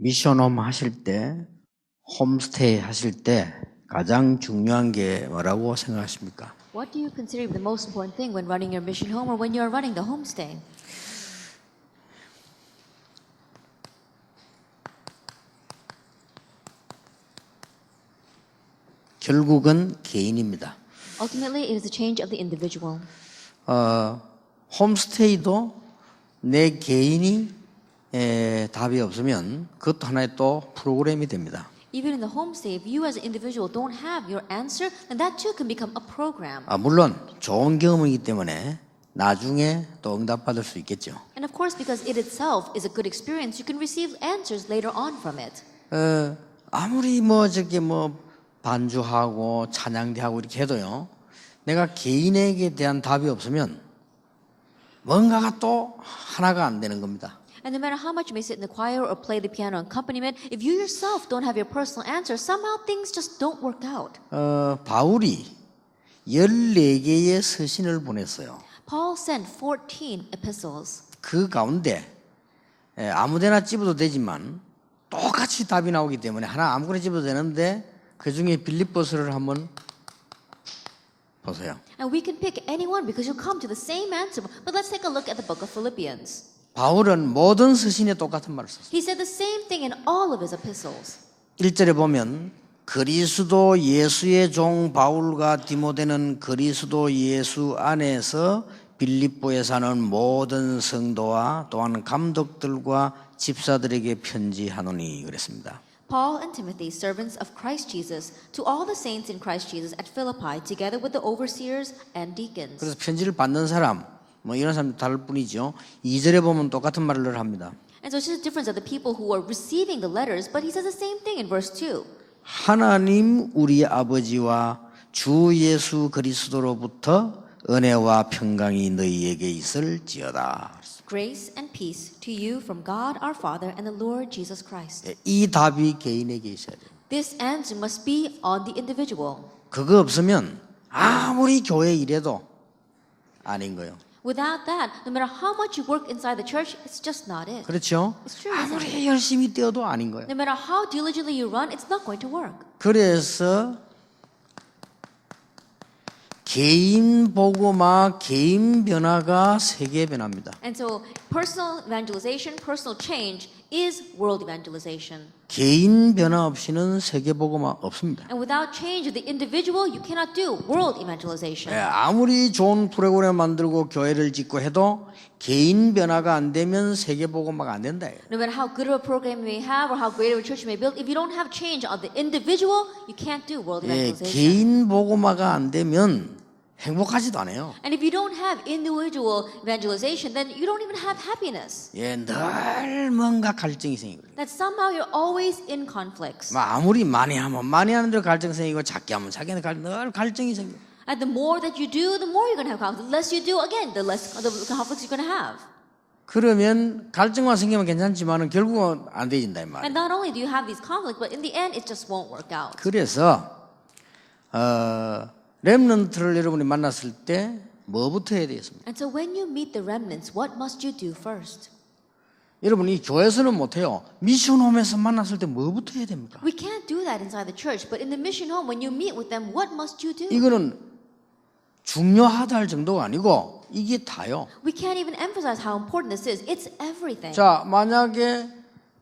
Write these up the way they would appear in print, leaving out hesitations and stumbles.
미션홈 하실 때, 홈스테이 하실 때 가장 중요한 게 뭐라고 생각하십니까? What do you consider the most important thing when running your mission home or when you are running the homestay? 결국은 개인입니다. Ultimately, it is a change of the individual. 홈스테이도 내 개인이 답이 없으면 그것도 하나의 또 프로그램이 됩니다. Even in the homestay, if you as an individual don't have your answer, then that too can become a program. 물론 좋은 경험이기 때문에 나중에 또 응답받을 수 있겠죠. And of course, because it itself is a good experience, you can receive answers later on from it. 아무리 반주하고 찬양대하고 이렇게 해도요, 내가 개인에게 대한 답이 없으면 뭔가가 또 하나가 안 되는 겁니다. And no matter how much you may sit in the choir or play the piano accompaniment, if you yourself don't have your personal answer, somehow things just don't work out. 바울이 14개의 서신을 보냈어요. Paul sent 14 epistles. 그 가운데 아무데나 집어도 되지만 똑같이 답이 나오기 때문에 하나 아무거나 집어도 되는데 그 중에 빌립보서를 한번 보세요. And we can pick anyone because you'll come to the same answer. But let's take a look at the book of Philippians. 바울은 모든 서신에 똑같은 말을 썼어요. He said the same thing in all of his epistles. 1절에 보면 그리스도 예수의 종 바울과 디모데는 그리스도 예수 안에서 빌립보에 사는 모든 성도와 또한 감독들과 집사들에게 편지하노니 그랬습니다. Paul and Timothy, servants of Christ Jesus, to all the saints in Christ Jesus at Philippi, together with the overseers and deacons. 그래서 편지를 받는 사람, 이런 사람도 다를 뿐이죠. 2절에 보면 똑같은 말을 합니다. And so it's just a difference of the people who are receiving the letters, but he says the same thing in verse 2. 하나님 우리 아버지와 주 예수 그리스도로부터 은혜와 평강이 너희에게 있을지어다. Grace and peace to you from God our Father and the Lord Jesus Christ. 이 답이 개인에게 있어야 돼요. This answer must be on the individual. 그거 없으면 아무리 교회 일해도 아닌 거예요. Without that, no matter how much you work inside the church, it's just not it. 그렇죠? It's true, isn't it? 아무리 열심히 뛰어도 아닌 거예요. No matter how diligently you run, it's not going to work. 그래서 개인 복음화, 개인 변화가 세계 변화입니다. And so personal evangelization, personal change is world evangelization. 개인 변화 없이는 세계 복음화 없습니다. And without change of the individual, you cannot do world evangelization. 아무리 좋은 프로그램 만들고 교회를 짓고 해도 개인 변화가 안 되면 세계 복음화가 안 된다. No matter how good of a program you may have or how great of a church you may build, if you don't have change of the individual, you can't do world evangelization. 개인 복음화가 안 되면 행복하지도 않아요. And if you don't have individual evangelization, then you don't even have happiness. 늘 뭔가 갈증이 생기거든요. That somehow you're always in conflicts. 아무리 많이 하면 많이 하는 대로 갈증 생기고 작게 하면 작게 늘 갈증이 생겨. And the more that you do, the more you're going to have conflicts. The less you do, again, the less the conflicts you're going to have. 그러면 갈증만 생기면 괜찮지만은 결국은 안 되진다 이 말이에요. And not only do you have these conflicts, but in the end, it just won't work out. 그래서 렘넌트를 여러분이 만났을 때 뭐부터 해야 되겠습니까? And so when you meet the remnants, what must you do first? 여러분 이 교회에서는 못해요. 미션홈에서 만났을 때 뭐부터 해야 됩니까? We can't do that inside the church, but in the mission home, when you meet with them, what must you do? 이거는 중요하다 할 정도가 아니고 이게 다요. We can't even emphasize how important this is. It's everything. 자, 만약에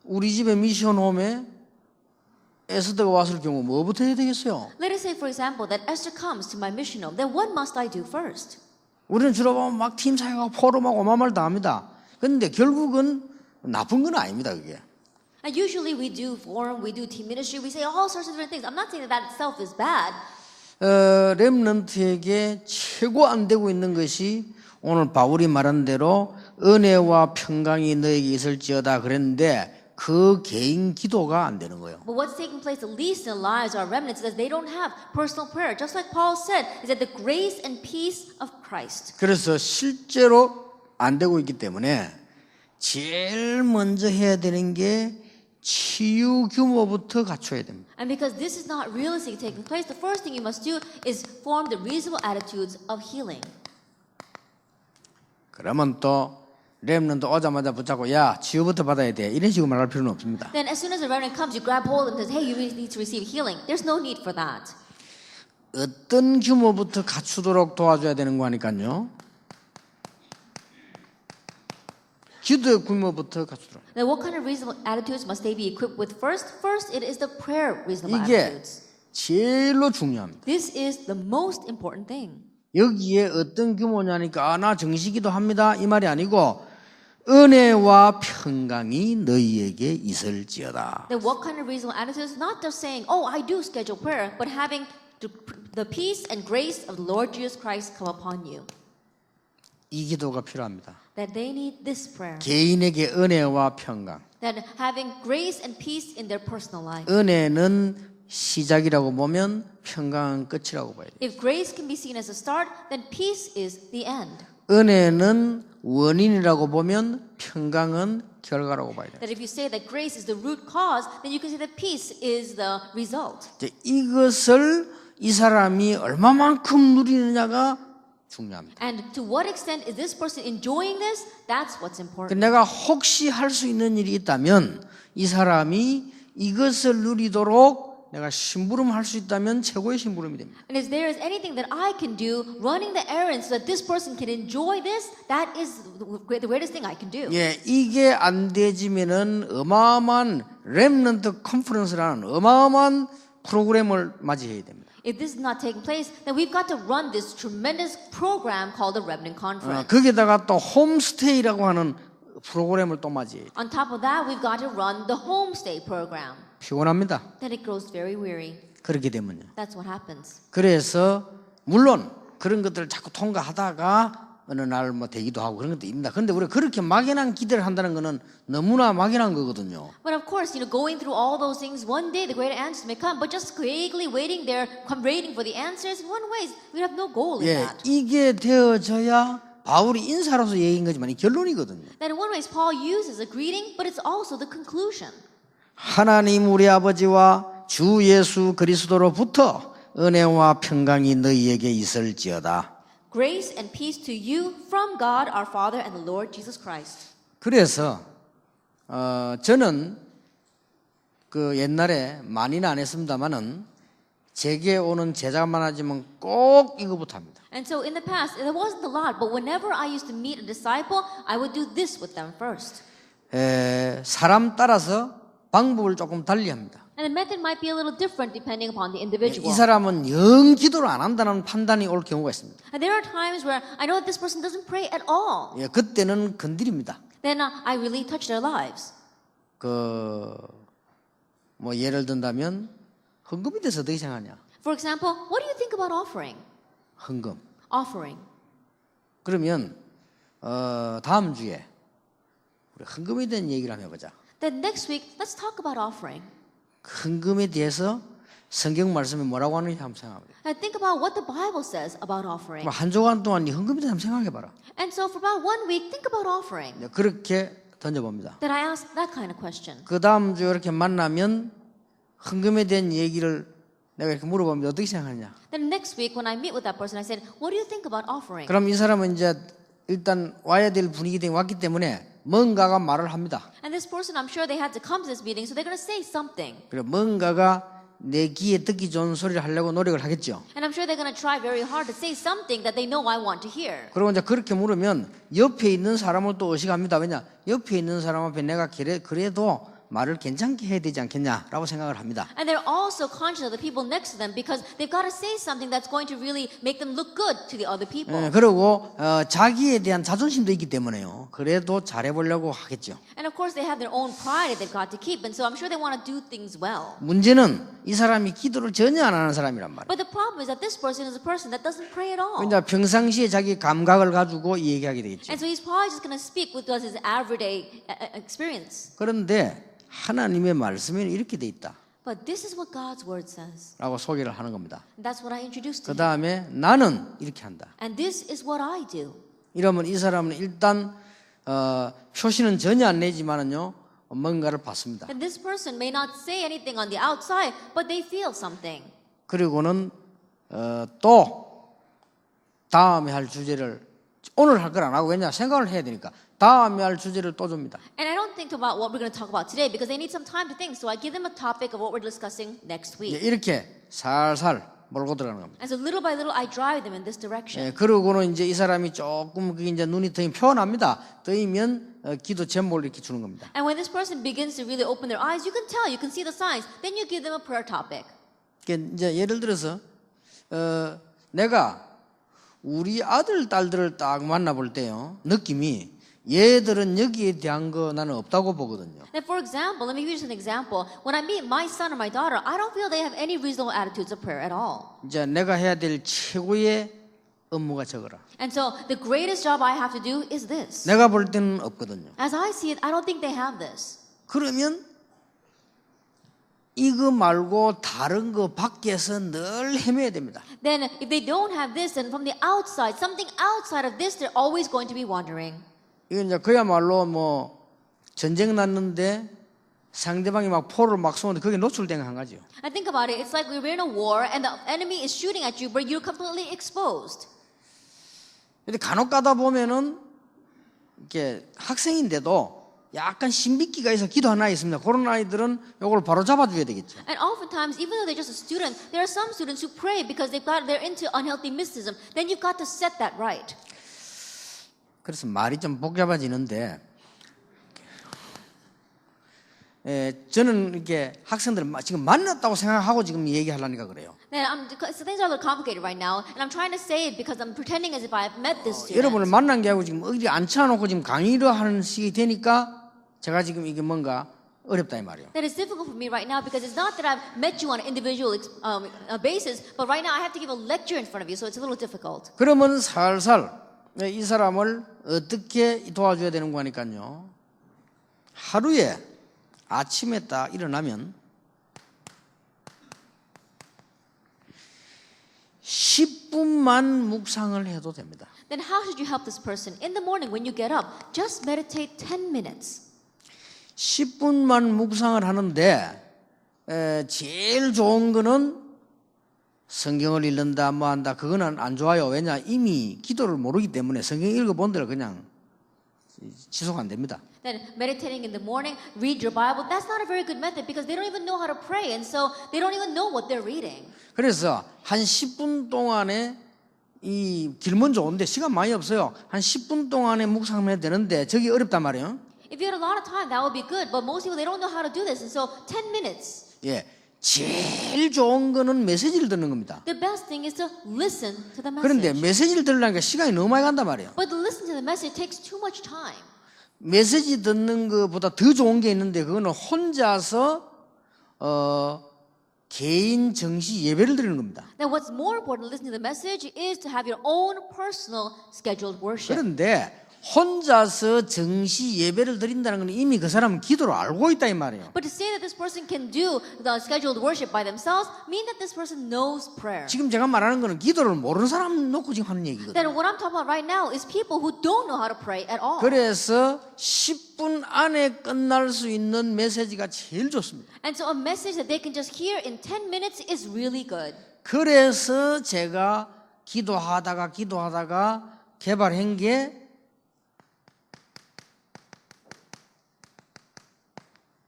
우리 집에 미션홈에 에스더가 왔을 경우 뭐부터 해야 되겠어요? Let us say, for example, that Esther comes to my mission home. Then what must I do first? 우리는 주로 보면 막 팀 사역하고 포럼하고 어마어마를 다 합니다. 그런데 결국은 나쁜 건 아닙니다, 그게. And usually we do forum, we do team ministry, we say all sorts of different things. I'm not saying that that itself is bad. 렘넌트에게 최고 안 되고 있는 것이 오늘 바울이 말한 대로 은혜와 평강이 너에게 있을지어다 그랬는데 그 개인 기도가 안 되는 거예요. But what's taking place the least in the lives of our remnants is that they don't have personal prayer. Just like Paul said, is that the grace and peace of Christ. 그래서 실제로 안 되고 있기 때문에 제일 먼저 해야 되는 게 치유 규모부터 갖춰야 됩니다. And because this is not realistically taking place, the first thing you must do is form the reasonable attitudes of healing. 그러면 또 렘넌트 오자마자 붙잡고 야 치유부터 받아야 돼 이런 식으로 말할 필요는 없습니다. Then as soon as the remnant comes, you grab hold and says, hey, you really need to receive healing. There's no need for that. 어떤 규모부터 갖추도록 도와줘야 되는 거 하니까요. 기도의 규모부터 갖추도록. Then what kind of reasonable attitudes must they be equipped with first? First, it is the prayer reasonable 이게 attitudes. 제일로 중요합니다. This is the most important thing. 여기에 어떤 규모냐니까 나 정시기도 합니다 이 말이 아니고 은혜와 평강이 너희에게 있을지어다. Then what kind of reasonable attitudes? Not just saying, oh, I do schedule prayer, but having the peace and grace of the Lord Jesus Christ come upon you. 이 기도가 필요합니다. That they need this prayer. 개인에게 은혜와 평강. That having grace and peace in their personal life. 은혜는 시작이라고 보면 평강은 끝이라고 봐야 돼요. If grace can be seen as a start, then peace is the end. 은혜는 원인이라고 보면 평강은 결과라고 봐야 돼요. That if you say that grace is the root cause, then you can say that peace is the result. 이것을 이 사람이 얼마만큼 누리느냐가 중요합니다. And to what extent is this person enjoying this? That's what's important. 내가 혹시 할 수 있는 일이 있다면 이 사람이 이것을 누리도록 내가 심부름 할 수 있다면 최고의 심부름이 됩니다. And if there is anything that I can do, running the errands so that this person can enjoy this, that is the greatest thing I can do. 예, 이게 안 되지면은 어마어마한 렘넌트 컨퍼런스라는 어마어마한 프로그램을 맞이해야 됩니다. If this is not taking place, then we've got to run this tremendous program called the Remnant Conference. 거기다가 또 홈스테이라고 하는 프로그램을 또 맞이해야 돼요. On top of that, we've got to run the homestay program. 피곤합니다. Then it grows very weary. 그렇게 되면요. That's what happens. 그래서 물론 그런 것들을 자꾸 통과하다가 어느 날 뭐 되기도 하고 그런 것도 있습니다. 그런데 우리가 그렇게 막연한 기대를 한다는 거는 너무나 막연한 거거든요. But of course, going through all those things, one day the great answers may come. But just vaguely waiting there, waiting for the answers, in one way, we have no goal in 예, that. 이게 되어져야 바울이 인사로서 얘기한 거지만 이 결론이거든요. That in one way, Paul uses a greeting, but it's also the conclusion. 하나님 우리 아버지와 주 예수 그리스도로부터 은혜와 평강이 너희에게 있을지어다. Grace and peace to you from God our Father and the Lord Jesus Christ. 그래서 저는 그 옛날에 많이는 안 했습니다만은 제게 오는 제자만 하지만 꼭 이거부터 합니다. And so in the past, it wasn't a lot, but whenever I used to meet a disciple, I would do this with them first. 사람 따라서 방법을 조금 달리합니다. And the method might be a little different depending upon the 이 individual. 사람은 영 기도를 안 한다는 판단이 올 경우가 있습니다. And there are times where I know that this person doesn't pray at all. 예, 그때는 건드립니다. Then I really touch their lives. 뭐 예를 든다면 헌금에 대해서 어떻게 생각하냐? For example, what do you think about offering? 헌금. Offering. 그러면 다음 주에 우리 헌금에 대한 얘기를 한번 해보자. Then next week, let's talk about offering. 헌금에 대해서 성경 말씀이 뭐라고 하는지 한번 생각해보자. And think about what the Bible says about offering. 한 주간 동안 네 헌금에 대해서 한번 생각해봐라. And so for about 1 week, think about offering. 네, 그렇게 던져봅니다. Then I ask that kind of question. 그 다음 주에 이렇게 만나면 헌금에 대한 얘기를 내가 이렇게 물어보면 어떻게 생각하냐? Then next week, when I meet with that person, I said, what do you think about offering? 그럼 이 사람은 이제 일단 와야 될 분위기에 왔기 때문에 뭔가가 말을 합니다. And this person, I'm sure they had to come to this meeting, so they're going to say something. 그래 뭔가가 내 귀에 듣기 좋은 소리를 하려고 노력을 하겠죠. And I'm sure they're going to try very hard to say something that they know I want to hear. 그리고 이제 그렇게 물으면 옆에 있는 사람을 또 의식합니다. 왜냐? 옆에 있는 사람 앞에 내가 그래도 말을 괜찮게 해야 되지 않겠냐라고 생각을 합니다. And they're also conscious of the people next to them because they've got to say something that's going to really make them look good to the other people. 그리고 자기에 대한 자존심도 있기 때문에요. 그래도 잘해보려고 하겠죠. And of course, they have their own pride that they've got to keep, and so I'm sure they want to do things well. 문제는 이 사람이 기도를 전혀 안 하는 사람이란 말이에요. But the problem is that this person is a person that doesn't pray at all. 그러니까 평상시에 자기 감각을 가지고 얘기하게 되겠죠. And so he's probably just going to speak with his everyday experience. 그런데 하나님의 말씀에는 이렇게 돼 있다 But this is what God's word says. 라고 소개를 하는 겁니다. And that's what I introduced 그 to him. 다음에 나는 이렇게 한다. And this is what I do. 이러면 이 사람은 일단 표시는 전혀 안 내지만은요 뭔가를 받습니다. And this person may not say anything on the outside, but they feel something. 그리고는 또 다음에 할 주제를 오늘 할 걸 안 하고 왜냐 생각을 해야 되니까 다음에 할 주제를 또 줍니다. And I don't think about what we're going to talk about today because they need some time to think. So I give them a topic of what we're discussing next 예, week. 이렇게 살살 몰고 들어가는 겁니다. And so little by little, I drive them in this direction. 예, 그러고는 이제 이 사람이 조금 그게 이제 눈이 뜨이면 표현합니다. 뜨이면 기도 제목을 이렇게 주는 겁니다. And when this person begins to really open their eyes, you can tell, you can see the signs. Then you give them a prayer topic. 그러니까 이제 예를 들어서 내가 우리 아들 딸들을 딱 만나볼 때요, 느낌이 얘들은 여기에 대한 거 나는 없다고 보거든요. Then, for example, let me give you just an example. When I meet my son or my daughter, I don't feel they have any reasonable attitudes of prayer at all. 이제 내가 해야 될 최고의 업무가 저거라. And so the greatest job I have to do is this. 내가 볼 때는 없거든요. As I see it, I don't think they have this. 그러면 이거 말고 다른 거 밖에서 늘 헤매야 됩니다. Then if they don't have this, then from the outside, something outside of this, they're always going to be wandering. 이건 이제 그야말로 뭐 전쟁 났는데 상대방이 막 포를 막 쏘는데 그게 노출된 한 가지요. I think about it, it's like we're in a war and the enemy is shooting at you, but you're completely exposed. 근데 간혹 가다 보면은 이렇게 학생인데도 약간 신비기가 있어 기도 하나 있습니다. 그런 아이들은 이걸 바로 잡아줘야 되겠죠. And oftentimes, even though they're just a student, there are some students who pray because they're into unhealthy mysticism. Then you've got to set that right. 그래서 말이 좀 복잡해지는데, 저는 이렇게 학생들 지금 만났다고 생각하고 지금 얘기하려니까 그래요. Then so things are a little complicated right now, and I'm trying to say it because I'm pretending as if I've met this student. 여러분을 만난 게 아니고 지금 어디 앉혀놓고 지금 강의를 하는 시기 되니까 제가 지금 이게 뭔가 어렵다 이 말이에요. That is difficult for me right now because it's not that I've met you on an individual basis, but right now I have to give a lecture in front of you, so it's a little difficult. 그러면 살살 이 사람을 어떻게 도와줘야 되는 거니까요. 하루에 아침에 딱 일어나면 10분만 묵상을 해도 됩니다. Then how should you help this person? In the morning when you get up, just meditate 10 minutes. 10분만 묵상을 하는데 제일 좋은 거는 성경을 읽는다 뭐 한다 그거는 안 좋아요. 왜냐 이미 기도를 모르기 때문에 성경 읽어본 대로 그냥 지속 안 됩니다. Then meditating in the morning, read your Bible, that's not a very good method because they don't even know how to pray and so they don't even know what they're reading. 그래서 한 10분 동안에 이 길면 좋은데 시간 많이 없어요. 한 10분 동안에 묵상하면 되는데 저기 어렵단 말이에요. If you had a lot of time, that would be good, but most people they don't know how to do this and so 10 minutes. 예. 제일 좋은 거는 메시지를 듣는 겁니다. The best thing is to listen to the 그런데 message. 메시지를 들으려니까 시간이 너무 많이 간단 말이에요. But to listen to the message takes too much time. 메시지 듣는 것보다 더 좋은 게 있는데 그거는 혼자서 개인 정시 예배를 드리는 겁니다. Now what's more important to listen to the message is to have your own personal scheduled worship. 그런데 혼자서 정시 예배를 드린다는 건 이미 그 사람은 기도를 알고 있다 이 말이에요. But to say that this person can do the scheduled worship by themselves mean that this person knows prayer. 지금 제가 말하는 거는 기도를 모르는 사람 놓고 지금 하는 얘기거든요. Then what I'm talking about right now is people who don't know how to pray at all. 그래서 10분 안에 끝날 수 있는 메시지가 제일 좋습니다. And so a message that they can just hear in 10 minutes is really good. 그래서 제가 기도하다가 개발한 게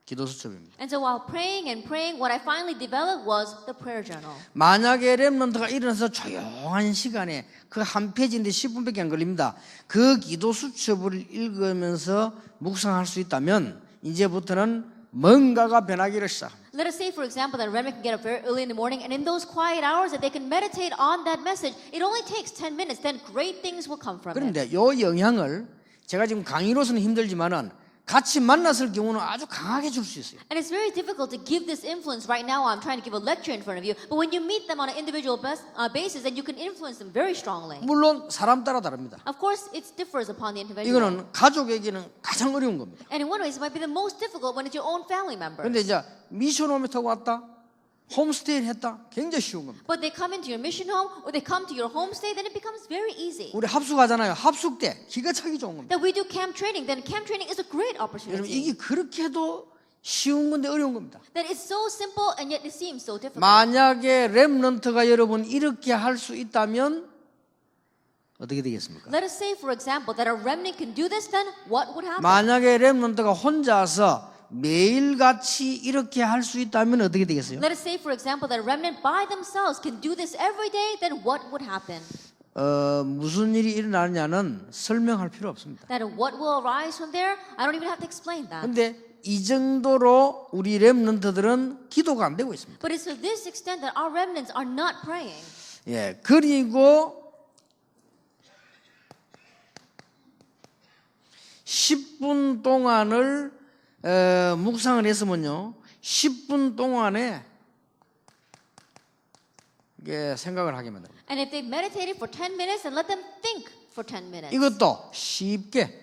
기도 수첩입니다. And so while praying, what I finally developed was the prayer journal. 만약에 렘넌트가 일어나서 조용한 시간에 그 한 페이지인데 10분밖에 안 걸립니다. 그 기도 수첩을 읽으면서 묵상할 수 있다면 이제부터는 뭔가가 변하기를 시작합니다. Let us say, for example, that Remy can get up very early in the morning, and in those quiet hours that they can meditate on that message, it only takes 10 minutes. Then great things will come from it. 그런데 이 영향을 제가 지금 강의로서는 힘들지만은 같이 만났을 경우는 아주 강하게 줄 수 있어요. And it's very difficult to give this influence right now. I'm trying to give a lecture in front of you, but when you meet them on an individual basis, then you can influence them very strongly. 물론 사람 따라 다릅니다. Of course, it differs upon the individual. 이거는 가족에게는 가장 어려운 겁니다. And in one way, it might be the most difficult when it's your own family members. 그런데 이제 미션 홈에 타고 왔다, 홈스테이를 했다, 굉장히 쉬운 겁니다. But they come into your mission home or they come to your homestay, then it becomes very easy. 우리 합숙하잖아요. 합숙 때 기가 차기 좋은 겁니다. That we do camp training, then camp training is a great 여러분 opportunity. 이게 그렇게도 쉬운 건데 어려운 겁니다. That it's so simple and yet it seems so difficult. 만약에 렘넌트가 여러분 이렇게 할 수 있다면 어떻게 되겠습니까? Let us say, for example, that a remnant can do this, then what would happen? 만약에 렘넌트가 혼자서 매일같이 이렇게 할 수 있다면 어떻게 되겠어요? Let us say, for example, that a remnant by themselves can do this every day, then what would happen? 무슨 일이 일어나느냐는 설명할 필요 없습니다. That what will arise from there, I don't even have to explain that. 근데 이 정도로 우리 렘넌트들은 기도가 안 되고 있습니다. But it's to this extent that our remnants are not praying. 예, 그리고 10분 동안을 묵상을 했으면요, 10분 동안에 이게 생각을 하게 만듭니다. And if they meditated for 10 minutes, then let them think for 10 minutes. 이것도 쉽게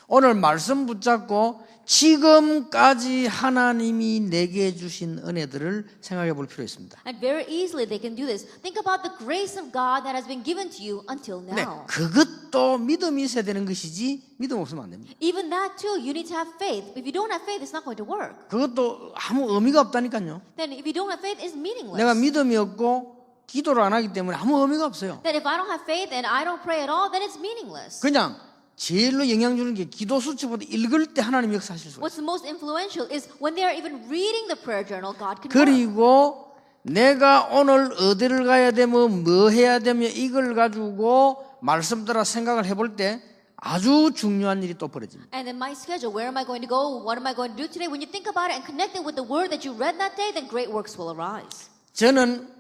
오늘 말씀 붙잡고 지금까지 하나님이 내게 주신 은혜들을 생각해 볼 필요 있습니다. And very easily they can do this. Think about the grace of God that has been given to you until 네, now. 그것도 믿음이 있어야 되는 것이지 믿음 없으면 안 됩니다. Even that too, you need to have faith. If you don't have faith, it's not going to work. 그것도 아무 의미가 없다니까요. Then if you don't have faith, it's meaningless. 내가 믿음이 없고 기도를 안 하기 때문에 아무 의미가 없어요. That if I don't have faith and I don't pray at all, then it's meaningless. 그냥 제일로 영향 주는 게 기도 수첩보다 읽을 때 하나님 역사하실 수 있어요. What's the most influential is when they are even reading the prayer journal, God can work. 그리고 내가 오늘 어디를 가야 되면 뭐 해야 되면 이걸 가지고 말씀 따라 생각을 해볼 때 아주 중요한 일이 또 벌어집니다. And then my schedule, where am I going to go? What am I going to do today? When you think about it and connect it with the word that you read that day, then great works will arise. 저는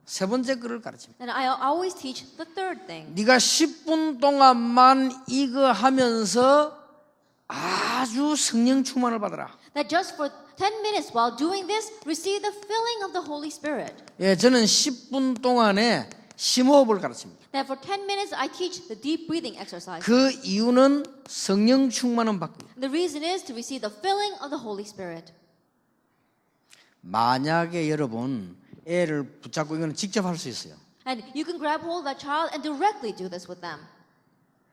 세 번째 거를 가르칩니다. And I always teach the third thing. 네가 10분 동안만 이거 하면서 아주 성령 충만을 받아라. That just for 10 minutes while doing this, receive the filling of the Holy Spirit. 예, 저는 10분 동안에 심호흡을 가르칩니다. That for 10 minutes I teach the deep breathing exercise. 그 이유는 성령 충만을 받기. The reason is to receive the filling of the Holy Spirit. 만약에 여러분 애를 붙잡고 이거는 직접 할 수 있어요. And you can grab hold of that child and directly do this with them.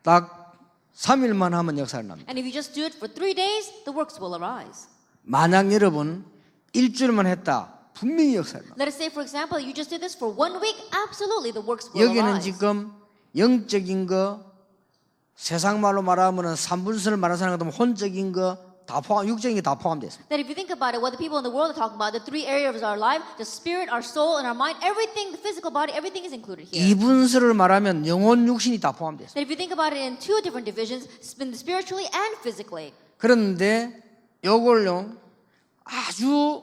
딱 3일만 하면 역사를 납니다. And if you just do it for 3 days, the works will arise. 만약 여러분 일주일만 했다, 분명히 역사를 납니다. Let us say, for example, you just did this for 1 week, absolutely the works will 여기는 arise. 지금 영적인 거, 세상 말로 말하면 삼분선을 말하는 사람 같으면 혼적인 거 다 포함, 육적인 게 다 포함되어 있습니다. That if you think about it, what the people in the world are talking about, the 3 areas of our life, the spirit, our soul, and our mind, everything, the physical body, everything is included here. 이분설을 말하면 영혼, 육신이 다 포함되어 있습니다. That if you think about it in 2 different divisions, spiritually and physically. 그런데 요걸요 아주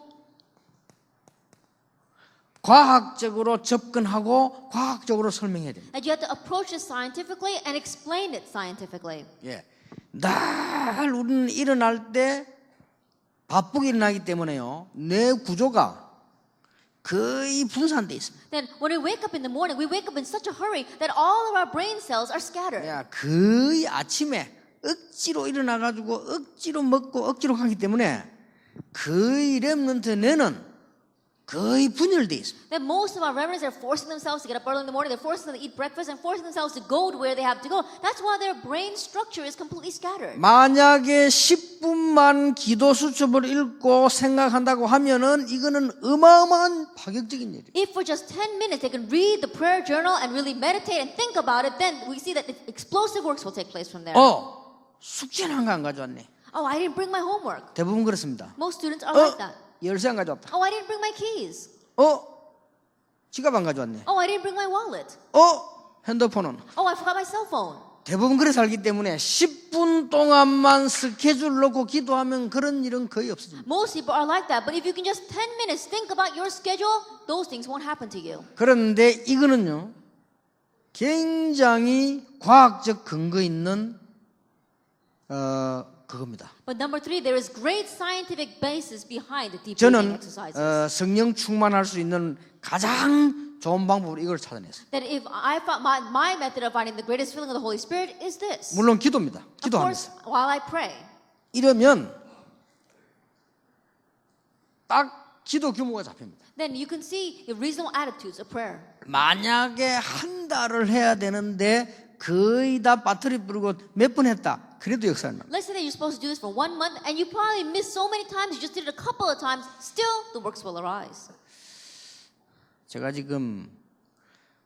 과학적으로 접근하고 과학적으로 설명해야 됩니다. And you have to approach it scientifically and explain it scientifically. 예. 날 우리는 일어날 때 바쁘게 일어나기 때문에요. 뇌 구조가 거의 분산되어 있습니다. Then when we wake up in the morning, we wake up in such a hurry that all of our brain cells are scattered. 야, 거의 아침에 억지로 일어나가지고 억지로 먹고 억지로 가기 때문에 거의 렘넌트 뇌는 거의 분열되어 있습니다. That most of our remnants are forcing themselves to get up early in the morning, they're forcing them to eat breakfast and forcing themselves to go to where they have to go. That's why their brain structure is completely scattered. 만약에 10분만 기도 수첩을 읽고 생각한다고 하면은 이거는 어마어마한 파격적인 일이에요. If for just 10 minutes they can read the prayer journal and really meditate and think about it, then we see that explosive works will take place from there. 숙제는 한 거 안 가져왔네. Oh, I didn't bring my homework. 대부분 그렇습니다. Most students are like that. 열쇠 안 가져왔다. Oh, I didn't bring my keys. 지갑 안 가져왔네. Oh, I didn't bring my wallet. 핸드폰은. Oh, I forgot my cell phone. 대부분 그래 살기 때문에 10분 동안만 스케줄 놓고 기도하면 그런 일은 거의 없어집니다. Most people are like that, but if you can just 10 minutes think about your schedule, those things won't happen to you. 그런데 이거는요, 굉장히 과학적 근거 있는 그겁니다. But number 3, there is great scientific basis behind the deep breathing 저는 exercises. 성령 충만할 수 있는 가장 좋은 방법으로 이걸 찾아냈어요. That if I found my method of finding the greatest feeling of the Holy Spirit is this. 물론 기도입니다. Of course, 기도하면서. while I pray. 이러면 딱 기도 규모가 잡힙니다. Then you can see the reasonable attitudes of prayer. 만약에 한 달을 해야 되는데 거의 다 배터리 뿌리고 몇 번 했다. 그래도 역사는 납니다. Let's say that you're supposed to do this for 1 month and you probably missed so many times, you just did it a couple of times, still the works will arise. 제가 지금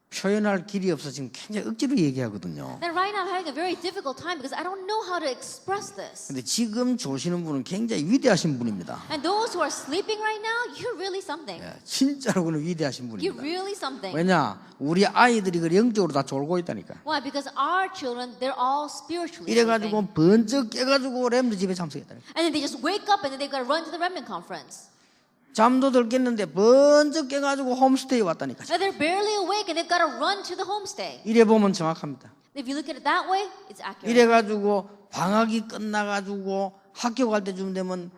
표현할 길이 없어 지금 굉장히 억지로 얘기하거든요. Then right now I'm having a very difficult time because I don't know how to express this. 근데 지금 조시는 분은 굉장히 위대하신 분입니다. And those who are sleeping right now, you're really something. 예, 진짜로 그는 위대하신 You're 분입니다. really something. 왜냐? 우리 아이들이 그 영적으로 다 졸고 있다니까. Why? Because our children, they're all spiritually sleeping. 이래가지고 번쩍 깨가지고 렘드 집에 참석했다니까. And then they just wake up and then they've got to run to the remnant conference. 잠도 덜 깼는데 번쩍 깨가지고 홈스테이 왔다니까. And they're barely awake and they've got to run to the homestay. 이래 보면 정확합니다. If you look at it that way, it's accurate. 이래가지고 방학이 끝나가지고 학교 갈 때쯤 되면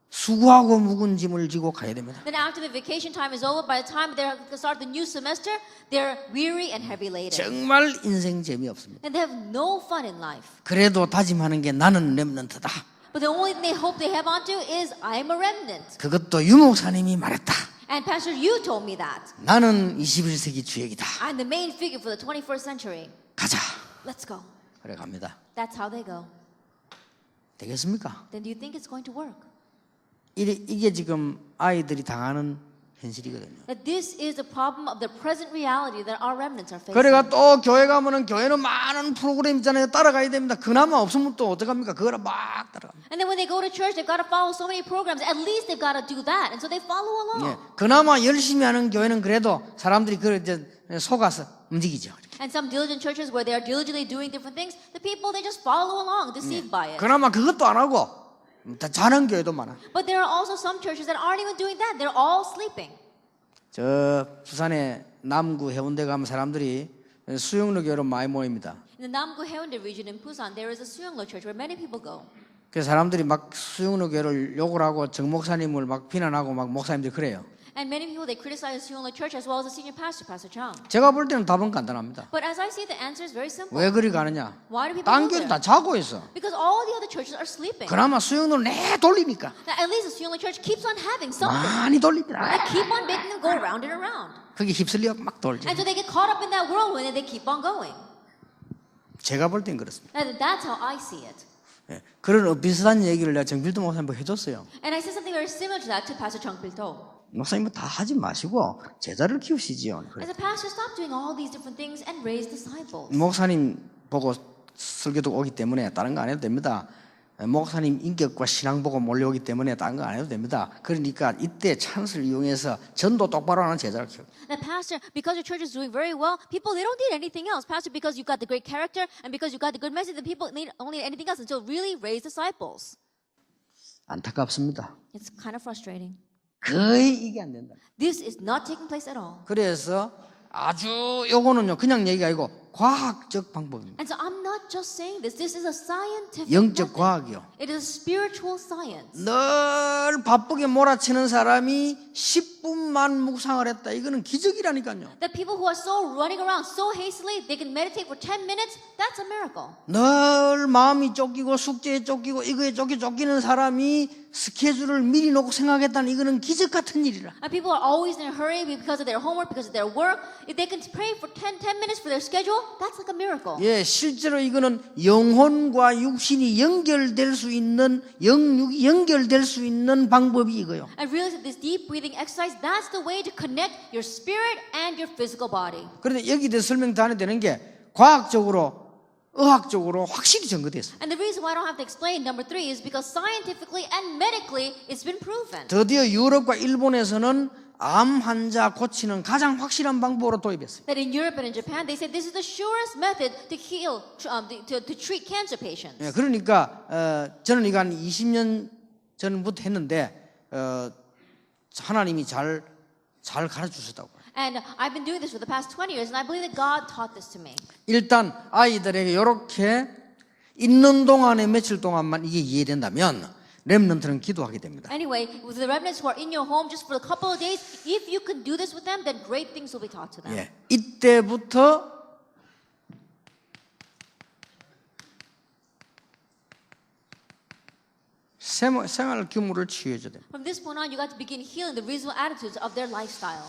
수고하고 묵은 짐을 지고 가야 됩니다. Then after the vacation time is over, by the time they start the new semester, they're weary and heavy laden. 정말 인생 재미없습니다. And they have no fun in life. 그래도 다짐하는 게 나는 렘넌트다. But the only thing they hope they have onto is I'm a remnant. 그것도 유 목사님이 말했다. And Pastor, you told me that. 나는 21세기 주역이다. I'm the main figure for the 21st century. 가자. Let's go. 그래 갑니다. That's how they go. 되겠습니까? Then do you think it's going to work? 이게 지금 아이들이 당하는 현실이거든요. That this is the problem of the present reality that our remnants are facing. 그래가 또 교회 가면은 교회는 많은 프로그램 있잖아요. 따라가야 됩니다. 그나마 없으면 또 어떡합니까? 그거를 막 따라갑니다. And then when they go to church, they've got to follow so many programs. At least they've got to do that. And so they follow along. 예, 그나마 열심히 하는 교회는 그래도 사람들이 그걸 이제 속아서 움직이죠. And some diligent churches where they are diligently doing different things, the people, they just follow along, deceived by it. 그나마 그것도 안 하고 다 자는 교회도 많아. But there are also some churches that aren't even doing that. They're all sleeping. 저 부산의 남구 해운대 가면 사람들이 수영로 교회로 많이 모입니다. In the Namgu Haeundae region in Busan, there is a Suyeonglo church where many people go. 그래서 사람들이 막 수영로 교회를 욕을 하고 정 목사님을 막 비난하고 막 목사님들이 그래요. And many people, they criticize the Suyeonglo church as well as the senior pastor, Pastor Chang. 제가 볼 때는 답은 간단합니다. But as I see, the answer is very simple. 왜 그리 가느냐? Why do people 딴 go 교회는 다 there? 자고 있어. Because all the other churches are sleeping. 그나마 수영로를 내 돌리니까 Now, at least the Suyeonglo church keeps on having something. 많이 돌립니다. They keep on making them go around and around. 그게 휩쓸려 막 돌죠. And so they get caught up in that whirlwind and they keep on going. 제가 볼 땐 그렇습니다. Now, that's how I see it. 예, 그런 비슷한 얘기를 내가 정필도 목사님한테 해줬어요. And I said something very similar to that to Pastor Chung Pil-to. 목사님은 다 하지 마시고 제자를 키우시지요. I said, Pastor, stop doing all these different things and raise disciples. 목사님 보고 설교도 오기 때문에 다른 거 안 해도 됩니다. 목사님 인격과 신앙 보고 몰려오기 때문에 다른 거 안 해도 됩니다. 그러니까 이때 찬스를 이용해서 전도 똑바로 하는 제자를 키우고. Now, Pastor, because your church is doing very well, people, they don't need anything else. Pastor, because you've got the great character and because you've got the good message, the people need only anything else until really raise disciples. 안타깝습니다. It's kind of frustrating. 거의 이게 안 된다. This is not taking place at all. 그래서 아주 요거는요 그냥 얘기가 아니고 과학적 방법입니다. And so I'm not just saying this. This is a scientific 영적 method. 과학이요. It is spiritual science. 늘 바쁘게 몰아치는 사람이 10분만 묵상을 했다. 이거는 기적이라니까요. The people who are so running around so hastily, they can meditate for 10 minutes. That's a miracle. 늘 마음이 쫓기고 숙제에 쫓기고 이거에 쫓기는 사람이 스케줄을 미리 놓고 생각했다는 이거는 기적 같은 일이라. And people are always in a hurry because of their homework, because of their work. If they can pray for 10 minutes for their schedule, that's like a miracle. 예, 실제로 이거는 영혼과 육신이 연결될 수 있는 영육이 연결될 수 있는 방법이 이거요. And really, this deep breathing exercise, that's the way to connect your spirit and your physical body. 그런데 여기 대해서 설명 다 안 해도 되는 게 과학적으로 의학적으로 확실히 증거됐어요. And the reason why I don't have to explain number 3 is because scientifically and medically it's been proven. 드디어 유럽과 일본에서는 암 환자 고치는 가장 확실한 방법으로 도입했어요. That in Europe and in Japan, they said this is the surest method to heal, to treat cancer patients. 예, 그러니까 저는 이거 한 20년 전부터 했는데 하나님이 잘 가르쳐 주셨다고. And I've been doing this for the past 20 years, and I believe that God taught this to me. 일단 아이들에게 이렇게 있는 동안에 며칠 동안만 이게 이해된다면 렘넌트는 기도하게 됩니다. Anyway, with the remnants who are in your home just for a couple of days, if you can do this with them, then great things will be taught to them. 예, 이때부터 생활 규모를 치유해줘야 됩니다. From this point on, you got to begin healing the reasonable attitudes of their lifestyle.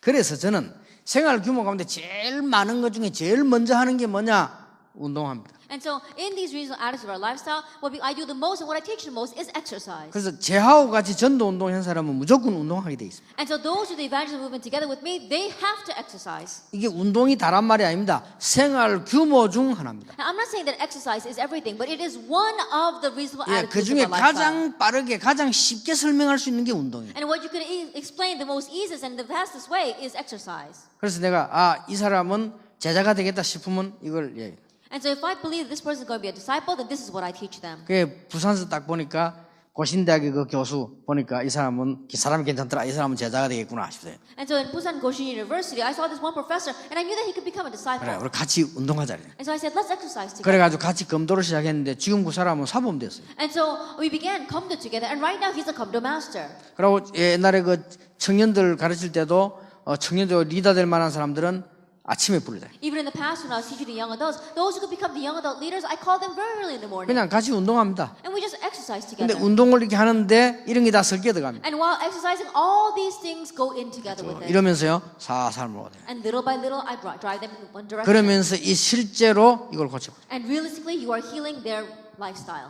그래서 저는 생활 규모 가운데 제일 많은 것 중에 제일 먼저 하는 게 뭐냐? 운동합니다. And so in these reasonable attitudes of our lifestyle, I do the most and what I teach the most is exercise. 그래서 제하고 같이 전도 운동한 사람은 무조건 운동하게 돼 있습니다. And so those who do the evangelism movement together with me, they have to exercise. 이게 운동이 다란 말이 아닙니다. 생활 규모 중 하나입니다. Now, I'm not saying that exercise is everything, but it is one of the reasonable 예, 그 attitudes 중에 of our lifestyle. 가장 빠르게 가장 쉽게 설명할 수 있는 게 운동이에요. And what you can explain the most easiest and the fastest way is exercise. 그래서 내가 이 사람은 제자가 되겠다 싶으면 이걸 예. And so if I believe this person is going to be a disciple, then this is what I teach them. 그 부산서 딱 보니까 고신대학의 그 교수 보니까 이 사람이 괜찮더라. 이 사람은 제자가 되겠구나 싶어요. And so in Busan Goshin University, I saw this one professor, and I knew that he could become a disciple. 그래, 우리 같이 운동하자. And so I said, let's exercise together. 그래가지고 같이 검도를 시작했는데 지금 그 사람은 사범 됐어요. And so we began Komdo together, and right now he's a Komdo master. 그리고 옛날에 그 청년들 가르칠 때도 청년들 리더 될 만한 사람들은 아침에 부르자. Even in the past, when I was teaching the young adults, those who could become the young adult leaders, I called them very early in the morning. 그냥 같이 운동합니다. And we just exercise 근데 together. 운동을 이렇게 하는데 이런 게 다 섞여 들어갑니다. And while exercising, all these things go in together with it. 이러면서요 살살 먹어야 돼요. And little by little, I drive them in one direction. 그러면서 이 실제로 이걸 고쳐. And realistically, you are healing their lifestyle.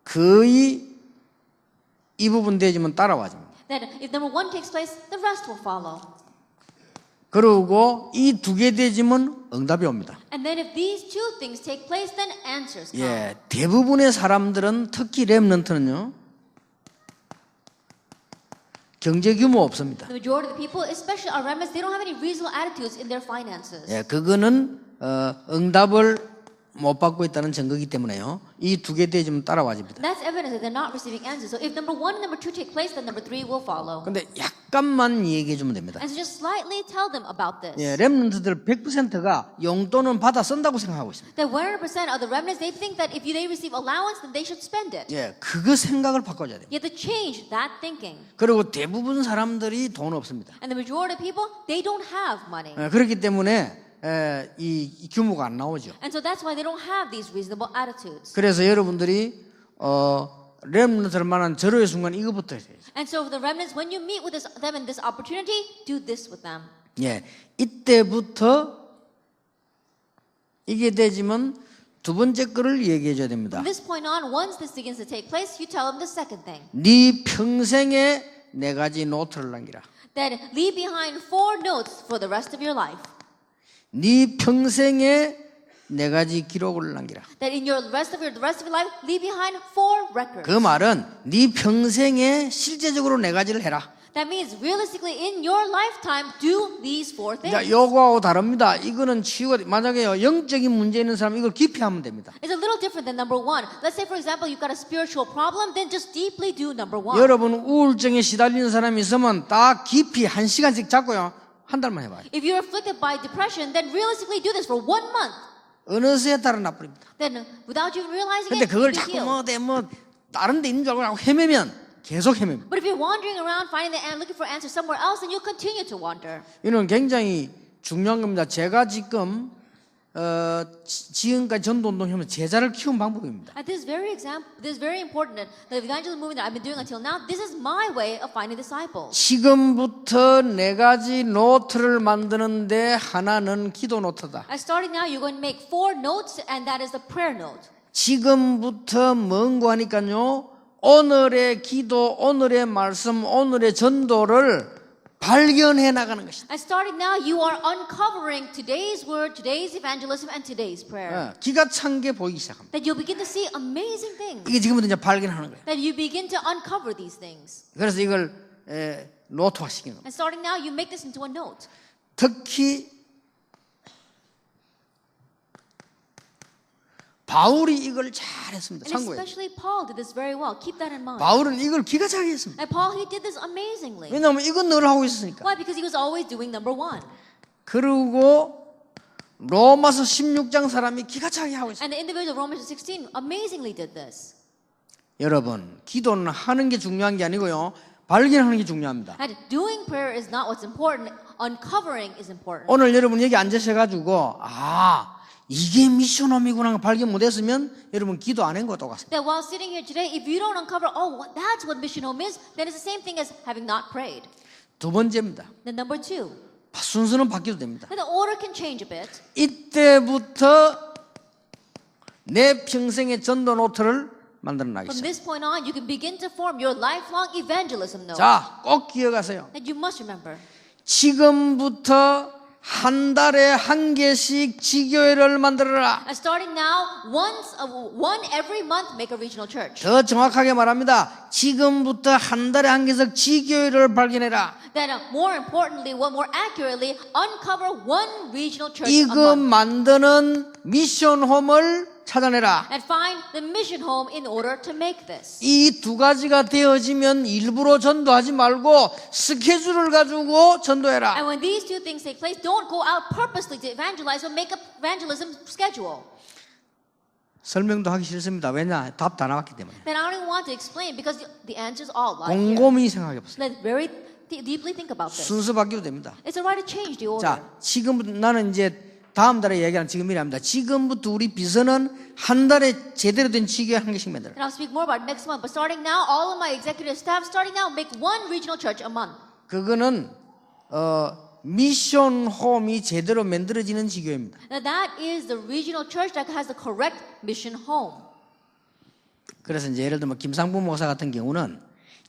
거의 이 부분 되지면 따라와 줍니다. Then, if number one takes place, the rest will follow. 그리고 이 두 개 되지면 응답이 옵니다. And then, if these two things take place, then answers come. 예, 대부분의 사람들은 특히 렘넌트는요 경제 규모 없습니다. The majority of the people, especially our remnants, they don't have any reasonable attitudes in their finances. 예, 그거는 응답을 못 받고 있다는 증거이기 때문에요. 이 두 개 되지면 따라와 줍니다. That's evidence that they're not receiving answers. So if number one and number two take place, then number three will follow. 근데 약간만 얘기해 주면 됩니다. And so just slightly tell them about this. 예, 렘넌트들 100%가 용돈은 받아 쓴다고 생각하고 있습니다. That 100% of the remnants, they think that if they receive allowance, then they should spend it. 예, 그거 생각을 바꿔줘야 돼요. You have to change that thinking. 그리고 대부분 사람들이 돈 없습니다. And the majority of people, they don't have money. 예, 그렇기 때문에 이 규모가 안 나오죠. And so that's why they don't have these reasonable attitudes. 그래서 여러분들이 렘넌트를 만난 절호의 순간 이거부터 해야 돼요. And so for the remnants, when you meet with them in this opportunity, do this with them. 예, 이때부터 이게 되지면 두 번째 거를 얘기해 줘야 됩니다. From this point on, once this begins to take place, you tell them the second thing. 네 평생에 네 가지 노트를 남기라. That leave behind 4 notes for the rest of your life. 네 평생에 네 가지 기록을 남기라. That in the rest of your life, leave behind 4 records. 그 말은 네 평생에 실제적으로 네 가지를 해라. That means realistically in your lifetime, do these 4 things. 자, 요거하고 다릅니다. 이거는 치유가 만약에요 영적인 문제 있는 사람 이걸 깊이 하면 됩니다. It's a little different than number 1. Let's say, for example, you've got a spiritual problem, then just deeply do number 1. 여러분 우울증에 시달리는 사람이 있으면 딱 깊이 1시간씩 잡고요. 한 달만 해봐요. If you're afflicted by depression, then realistically do this for 1 month. 어느새 따라 나버립니다. Then, without you realizing 근데 it, 그걸 you'll be 자꾸 healed. 다른 데 있는 줄 알고 헤매면 계속 헤매니다. But if you're wandering around finding the looking for answers somewhere else, then you'll continue to wander. 이는 굉장히 중요한 겁니다. 제가 지금 지금까지 전도운동하면 제자를 키운 방법입니다. At this very important. The evangelism movement that I've been doing until now, this is my way of finding disciples. 지금부터 네 가지 노트를 만드는데 하나는 기도 노트다. As starting now, you're going to make 4 notes, and that is the prayer note. 지금부터 뭔고 하니까요. 오늘의 기도, 오늘의 말씀, 오늘의 전도를 발견해 나가는 것이다. And starting now, you are uncovering today's word, today's evangelism, and today's prayer. 기가 찬 게 보이기 시작합니다. That you'll begin to see amazing things. 이게 지금부터 이제 발견하는 거예요. That you begin to uncover these things. 그래서 이걸 노트화 시키는 겁니다. And starting now, you make this into a note. 특히 바울이 이걸 잘했습니다. And 참고해요. especially Paul did this very well. Keep that in mind. 바울은 이걸 기가 차게 했습니다. And Paul, he did this amazingly. 왜냐하면 이건 늘 하고 있으니까. Why? Because he was always doing number 1. 그리고 로마서 16장 사람이 기가 차게 하고 있어요. And the individual of Romans 16 amazingly did this. 여러분, 기도는 하는 게 중요한 게 아니고요. 발견하는 게 중요합니다. And doing prayer is not what's important. Uncovering is important. 오늘 여러분 여기 앉으셔가지고 이게 미션홈이구나 발견 못했으면 여러분 기도 안 한 것도 같습니다. That while sitting here today, if you don't uncover, that's what mission home is, then it's the same thing as having not prayed. 두 번째입니다. Then number 2, 순서는 바뀌어도 됩니다. And the order can change a bit. 이때부터 내 평생의 전도 노트를 만들어 From 나겠습니다. this point on, you can begin to form your lifelong evangelism note. 자, 꼭 기억하세요. And you must remember. 지금부터 한 달에 한 개씩 지교회를 만들어라. And starting now, one every month, make a regional church. 더 정확하게 말합니다. 지금부터 한 달에 한 개씩 지교회를 발견해라. Then, more importantly, more accurately, uncover one regional church a 이거 month. 만드는 미션홈을 찾아내라. And find the mission home in order to make this. 이 두 가지가 되어지면 일부러 전도하지 말고 스케줄을 가지고 전도해라. And when these two things take place, don't go out purposely to evangelize, but make a evangelism schedule. 설명도 하기 싫습니다. 왜냐? 답 다 나왔기 때문에. Then I don't even want to explain because the answers all lie here. 곰곰이 생각해 보세요. Let's very deeply think about this. 순서 바뀌어도 됩니다. It's alright to change the order. 자, 지금부터 나는 이제 다음 달에 얘기하는 지금이랍니다. 지금부터 우리 비서는 한 달에 제대로 된 지교회 한 개씩 만들어. And I'll speak more about it next month. But starting now, all of my executive staff, starting now, make one regional church a month. 그거는 미션 홈이 제대로 만들어지는 지교회입니다. Now that is the regional church that has the correct mission home. 그래서 이제 예를 들면 김상부 목사 같은 경우는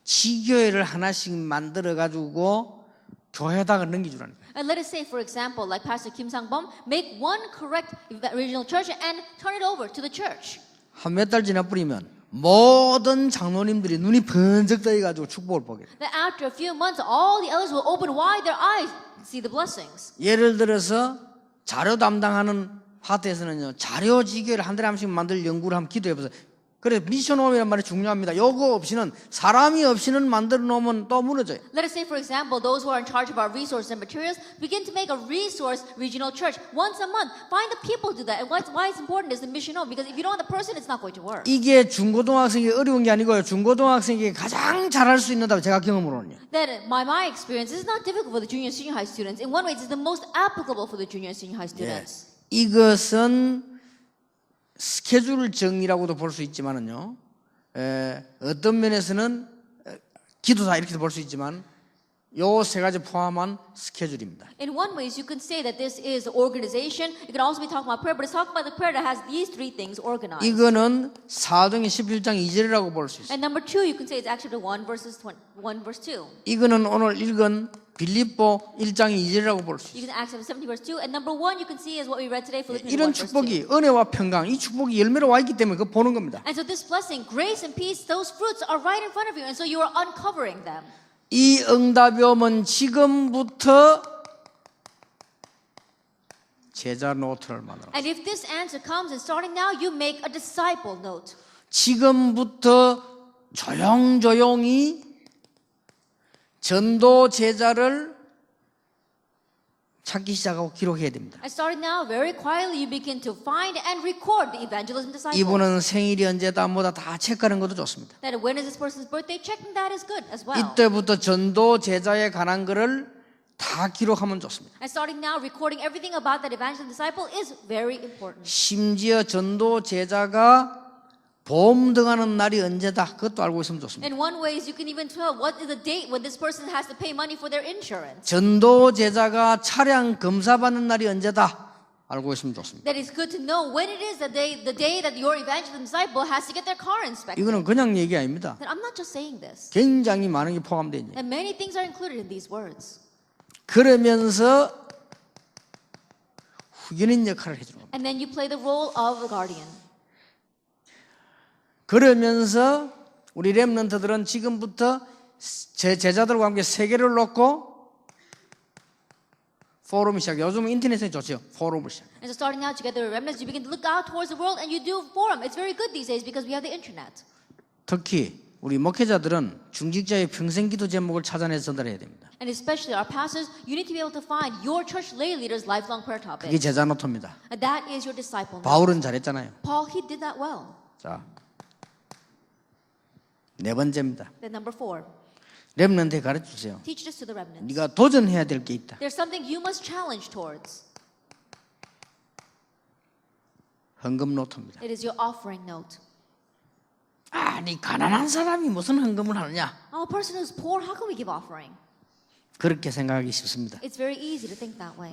지교회를 하나씩 만들어 가지고 교회에다가 넘기주라는 거예요. And let us say, for example, like Pastor Kim Sang-bum, make one correct regional church and turn it over to the church. 한 몇 달 지나 뿌리면 모든 장로님들이 눈이 번쩍 떠 가지고 축복을 보게 돼요. Then after a few months, all the elders will open wide their eyes and see the blessings. 예를 들어서 자료 담당하는 파트에서는요, 자료 지교를 한 달에 한 번씩 만들 연구를 한번 기도해 보세요. 그래서 미션홈이란 말이 중요합니다. 요거 없이는 사람이 없이는 만들어 놓으면 또 무너져요. Let us say, for example, those who are in charge of our resources and materials begin to make a resource regional church once a month. Find the people to do that. And why it's important is the mission home. Because if you don't have the person, it's not going to work. 이게 중고등학생이 어려운 게 아니고요. 중고등학생이 가장 잘할 수 있는다고 제가 경험으로는요. That my experience is not difficult for the junior senior high students. In one way, it's the most applicable for the junior senior high students. 이것은 스케줄 정리라고도 볼 수 있지만은요. 어떤 면에서는 기도다 이렇게도 볼 수 있지만 요 세 가지 포함한 스케줄입니다. In one way, you can say that this is organization. It can also be talking about prayer, but it's talking about the prayer that has these three things organized. 이거는 사도행전 11장 2절이라고 볼 수 있어요. And number two, you can say it's actually 1 verse 2. 이거는 오늘 읽은 빌립보 1장 2절이라고 볼 수 있어요. You can Acts 17 verse 2. And number one, you can see is what we read today, Philippians 1 이런 verse 2. 축복이 은혜와 평강, 이 축복이 열매로 와 있기 때문에 그거 보는 겁니다. And so this blessing, grace and peace, those fruits are right in front of you. And so you are uncovering them. 이 응답이 오면 지금부터 제자 노트를 만들어. And if this answer comes and starting now, you make a disciple note. 지금부터 조용조용히 전도 제자를 찾기 시작하고 기록해야 됩니다. And starting now, very quietly, you begin to find and record the evangelism disciples. 이분은 생일이 언제다 뭐다 다 체크하는 것도 좋습니다. That when is this person's birthday? Checking that is good as well. 이때부터 전도 제자에 관한 거를 다 기록하면 좋습니다. And starting now, recording everything about that evangelism disciple is very important. 심지어 전도 제자가 보험 등하는 날이 언제다 그것도 알고 있으면 좋습니다. In one way, you can even tell what is the date when this person has to pay money for their insurance. 전도 제자가 차량 검사 받는 날이 언제다 알고 있으면 좋습니다. That is good to know when it is the day that your evangelism disciple has to get their car inspected. 이거는 그냥 얘기 아닙니다. That I'm not just saying this. 굉장히 많은 게 포함되어 있네요. And many things are included in these words. 그러면서 후견인 역할을 해주는 겁니다. And then you play the role of the guardian. 그러면서 우리 렘넌트들은 지금부터 제 제자들과 함께 세계를 놓고 포럼을 시작. 요즘 인터넷에 좋죠. 포럼을 시작. And so starting out together with remnants, you begin to look out towards the world and you do forum. It's very good these days because we have the internet. 특히 우리 목회자들은 중직자의 평생 기도 제목을 찾아내서 전달해야 됩니다. And especially our pastors, you need to be able to find your church lay leaders' lifelong prayer 그게 topics. 제자 노트입니다. And that is your disciple. 바울은 잘했잖아요. Paul, he did that well. 자, 네 번째입니다. Then number 4, 렘넌트에 가르쳐 주세요. teach this to the remnants. 네가 도전해야 될 게 있다. There's something you must challenge towards. 헌금 노트입니다. It is your offering note. 아니 가난한 사람이 무슨 헌금을 하느냐? Oh, a person who's poor, how can we give offering? 그렇게 생각하기 쉽습니다. It's very easy to think that way.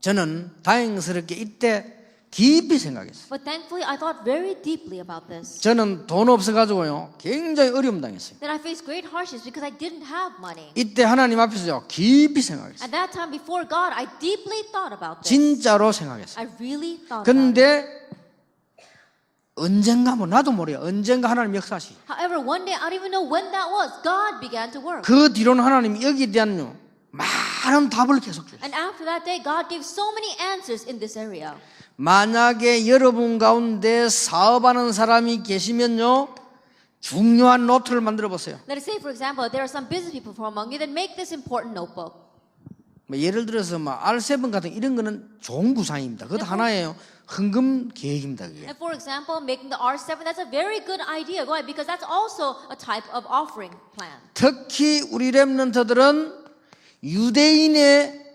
저는 다행스럽게 이때 깊이 생각했어요. But thankfully, I thought very deeply about this. 저는 돈 없어가지고요 굉장히 어려움 당했어요. Then I faced great hardships because I didn't have money. 이때 하나님 앞에서요 깊이 생각했어요. At that time before God, I deeply thought about this. 진짜로 생각했어요. I really thought about it. 근데 언젠가 뭐 나도 모르요. 언젠가 하나님 역사하시. However, one day, I don't even know when that was, God began to work. 그 뒤로는 하나님이 여기에 대한 많은 답을 계속 주셨어요. And after that day, God gave so many answers in this area. 만약에 여러분 가운데 사업하는 사람이 계시면요 중요한 노트를 만들어 보세요. Let us say, for example, there are some business people from among you that make this important notebook. 뭐 예를 들어서 뭐 R7 같은 이런 거는 좋은 구상입니다. 그것도 하나의 헌금 계획입니다. 그게. And for example, making the R7, that's a very good idea. Why? Because that's also a type of offering plan. 특히 우리 렘넌트들은 유대인의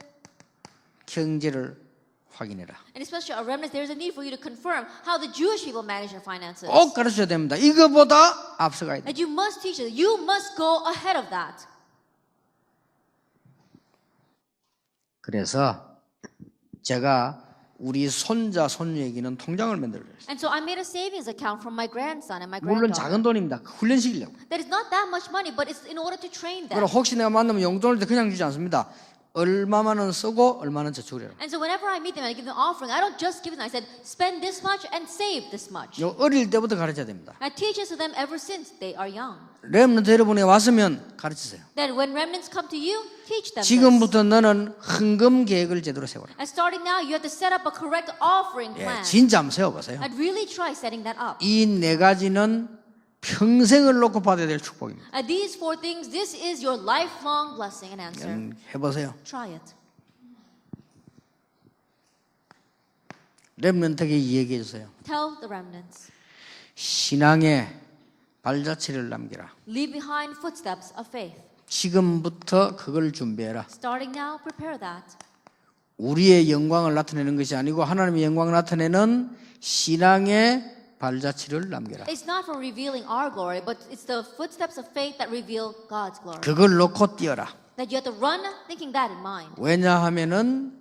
경제를 확인해라. And especially our remnants, there's a need for you to confirm how the Jewish people manage their finances. 꼭 가르쳐야 됩니다. 이거보다 앞서가야 돼. And you must teach it. You must go ahead of that. 그래서 제가 우리 손자 손녀에게는 통장을 만들어요. And so I made a savings account from my grandson and my 물론 granddaughter. 작은 돈입니다. 훈련시키려고. That is not that much money, but it's in order to train them. 그럼 혹시 내가 만나면 용돈을 때 그냥 주지 않습니다. 얼마만은 쓰고 얼마는 저축을 해라. And so whenever I meet them and I give them offering, I don't just give them. I said, spend this much and save this much. 요 어릴 때부터 가르쳐야 됩니다. I teach this to them ever since they are young. 렘넌트 여러분이 왔으면 가르치세요. That when remnants come to you, teach them this. 지금부터 너는 헌금 계획을 제대로 세워라. And starting now, you have to set up a correct offering 예, plan. 진짜 한번 세워보세요. I'd really try setting that up. 이 네 가지는 평생을 놓고 받아야 될 축복입니다. And these four things, this is your lifelong blessing and answer. 해보세요. Try it. 렘넌트에게 얘기해 주세요. Tell the remnants. 신앙의 발자취를 남기라. Leave behind footsteps of faith. 지금부터 그걸 준비해라. Starting now, prepare that. 우리의 영광을 나타내는 것이 아니고 하나님의 영광을 나타내는 신앙의 발자취를 남겨라. It's not for revealing our glory, but it's the footsteps of faith that reveal God's glory. 그걸 놓고 뛰어라. That you have to run thinking that in mind. 왜냐하면은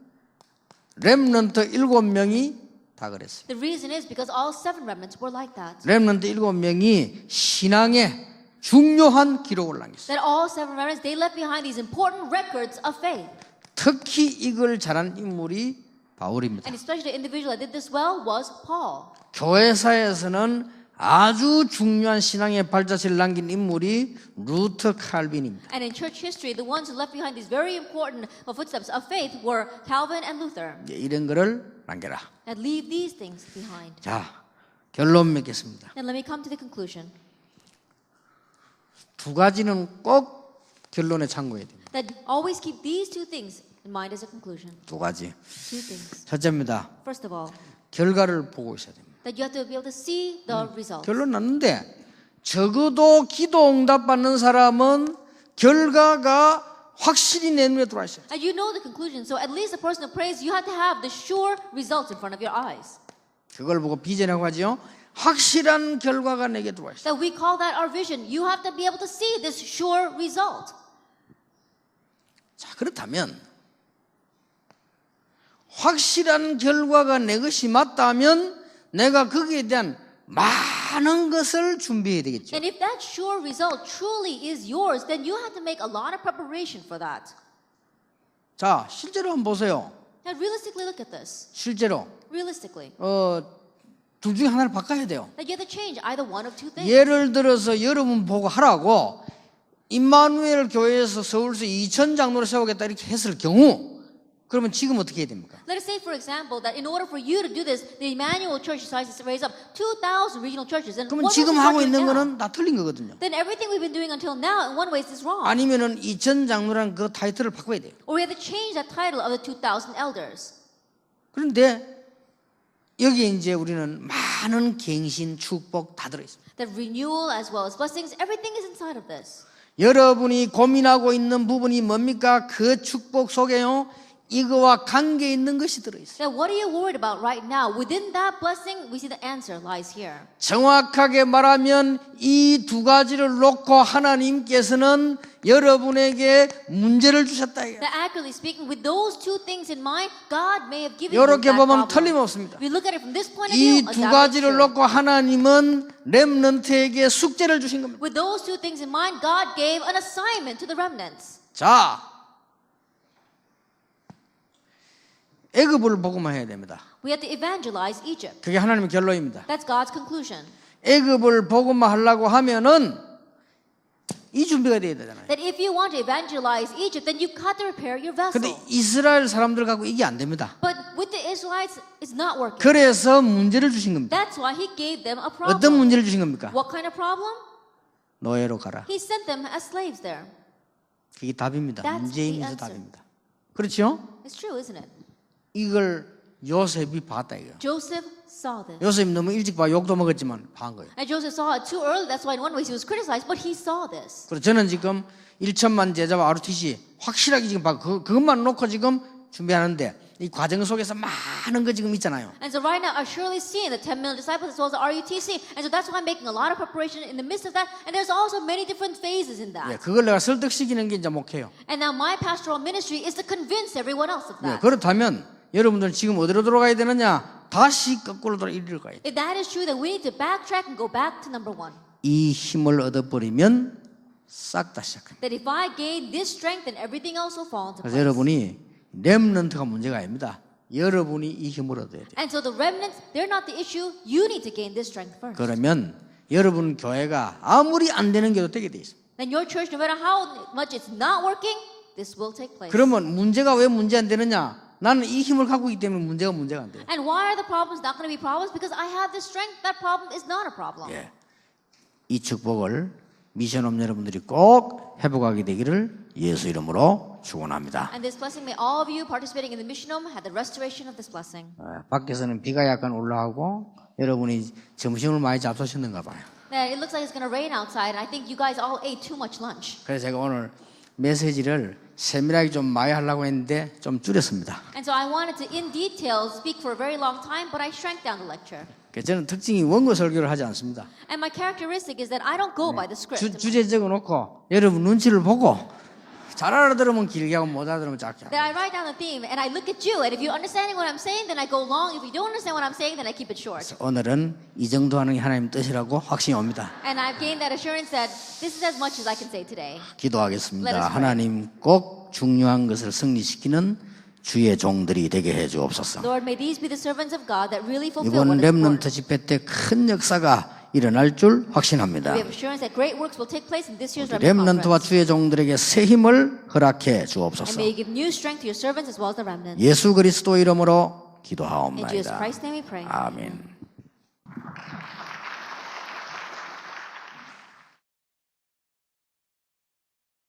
렘넌트 7명이 다 그랬어요. The reason is because all 7 remnants were like that. 렘넌트 7명이 신앙의 중요한 기록을 남겼어요. That all 7 remnants, they left behind these important records of faith. 특히 이걸 잘한 인물이 바울입니다. And especially the individual that did this well was Paul. 교회사에서는 아주 중요한 신앙의 발자취를 남긴 인물이 루터 칼빈입니다. And in church history, the ones who left behind these very important footsteps of faith were Calvin and Luther. 이런 거를 남겨라. That leave these things behind. 자, 결론 맺겠습니다. And let me come to the conclusion. 두 가지는 꼭 결론에 참고해야 됩니다. That always keep these 2 things in mind as a conclusion. 두 가지. 2 things. 첫째입니다. First of all, 결과를 보고 있어야 됩니다. that you have to be able to see the results. 결론 났는데 적어도 기도 응답 받는 사람은 결과가 확실히 내 눈에 들어와 있어요. And you know the conclusion. So at least the person who prays, you have to have the sure results in front of your eyes. 그걸 보고 비전이라고 하죠. 확실한 결과가 내게 들어와 있어요. That we call that our vision. You have to be able to see this sure result. 자, 그렇다면 확실한 결과가 내 것이 맞다면 내가 거기에 대한 많은 것을 준비해야 되겠죠. And if that sure result truly is yours, then you have to make a lot of preparation for that. 자, 실제로 한번 보세요. Now realistically look at this. 실제로 Realistically. 둘 중에 하나를 바꿔야 돼요. That you have to change either one of 2 things. 예를 들어서 여러분 보고 하라고 임마누엘 교회에서 서울서 2,000 장로를 세우겠다 이렇게 했을 경우 그러면 지금 어떻게 해야 됩니까? Let us say, for example, that in order for you to do this, the Emmanuel Church decides to raise up 2,000 regional churches. And 그러면 what 지금 we 하고 start 있는 doing now? 거는 다 틀린 거거든요. Then everything we've been doing until now, in one way, is wrong. 아니면은 2,000 장로란 그 타이틀을 바꿔야 돼요. Or we have to change that title of the 2,000 elders. 그런데 여기에 이제 우리는 많은 갱신, 축복 다 들어있습니다. That renewal as well as blessings, everything is inside of this. 여러분이 고민하고 있는 부분이 뭡니까? 그 축복 속에요. 이거와 관계 있는 것이 들어있어요. Now, what are you worried about right now? Within that blessing, we see the answer lies here. 정확하게 말하면 이 두 가지를 놓고 하나님께서는 여러분에게 문제를 주셨다. 이거예요. Now, accurately speaking, with those two things in mind, God may have given you 이렇게 that 보면 problem. 틀림없습니다. We look at it from this point of view. 이 두 가지를 놓고 하나님은 렘넌트에게 숙제를 주신 겁니다. With those two things in mind, God gave an assignment to the remnants. 자, 애굽을 복음화 해야 됩니다. We have to evangelize Egypt. 그게 하나님의 결론입니다. That's God's conclusion. 애굽을 복음화 하려고 하면은 이 준비가 돼야 되잖아요. That if you want to evangelize Egypt, then you've got to repair your vessel. 근데 이스라엘 사람들 갖고 이게 안 됩니다. But with the Israelites, it's not working. 그래서 문제를 주신 겁니다. That's why He gave them a 어떤 problem. 문제를 주신 겁니까? What kind of problem? 노예로 가라. He sent them as slaves there. 그게 답입니다. That's 문제이면서 the answer. 답입니다. 그렇죠? It's true, isn't it? 이걸 요셉이 봤다 이거. Joseph saw this. 요셉이 너무 일찍 봐 욕도 먹었지만 반 거예요. And Joseph saw it too early. That's why in one way he was criticized. But he saw this. 그래서 저는 지금 1천만 제자와 ROTC 확실하게 지금 봐 그것만 놓고 지금 준비하는데 이 과정 속에서 많은 거 지금 있잖아요. And so right now, I've surely seen the 10 million disciples as well as the RUTC. And so that's why I'm making a lot of preparation in the midst of that. And there's also many different phases in that. 예, 그걸 내가 설득시키는 게 이제 목회예요. And now my pastoral ministry is to convince everyone else of 예, that. 그렇다면 여러분들은 지금 어디로 돌아가야 되느냐? 다시 거꾸로 돌아 이리로 가야 돼. If that is true, then we need to backtrack and go back to number one. 이 힘을 얻어버리면 싹 다 시작합니다. That if I gain this strength, then everything else will fall into 그래서 place. 여러분이 렘넌트가 문제가 아닙니다. 여러분이 이 힘을 얻어야 돼요. And so the remnants, they're not the issue. You need to gain this strength first. 그러면 여러분 교회가 아무리 안 되는 게도 되게 돼 있습니다. Then your church, no matter how much it's not working, this will take place. 그러면 문제가 왜 문제 안 되느냐? 나는 이 힘을 갖고 있기 때문에 문제가 안 돼요. And why are the problems not going to be problems? Because I have this strength. That problem is not a problem. 예. 이 축복을 미션홈 여러분들이 꼭 회복하게 되기를 예수 이름으로 축원합니다. And this blessing, may all of you participating in the mission home have the restoration of this blessing. 밖에서는 비가 약간 올라오고 여러분이 점심을 많이 잡수셨는가 봐요. Now, it looks like it's going to rain outside, and I think you guys all ate too much lunch. 그래서 제가 오늘 메시지를 세밀하게 좀 많이 하려고 했는데 좀 줄였습니다. And so I wanted to, in detail, speak for a very long time, but I shrank down the lecture. 그래서 저는 특징이 원고 설교를 하지 않습니다. And my characteristic is that I don't go by the script. 주제 적어놓고 여러분 눈치를 보고 잘 알아들으면 길게 하고 못 알아들으면 짧게 하고. That I write down the theme, and I look at you, and if you're understanding what I'm saying, then I go long. If you don't understand what I'm saying, then I keep it short. 오늘은 이 정도 하는 게 하나님 뜻이라고 확신이 옵니다. And I've gained that assurance that this is as much as I can say today. Let 기도하겠습니다. us pray. 하나님 꼭 중요한 것을 승리시키는 주의 종들이 되게 해 주옵소서. Lord, may these be the servants of God that really fulfill 이번 what is important. 렘넌트 집회 때 큰 역사가 일어날 줄 확신합니다. We have assurance that great works will take place in this year's remnant 렘넌트와 conference. 주의 종들에게 새 힘을 허락해 And 주옵소서. may you give new strength to your servants as well as the remnant. 예수 그리스도 이름으로 In Jesus 기도하옵나이다. Christ's name we pray. 아멘.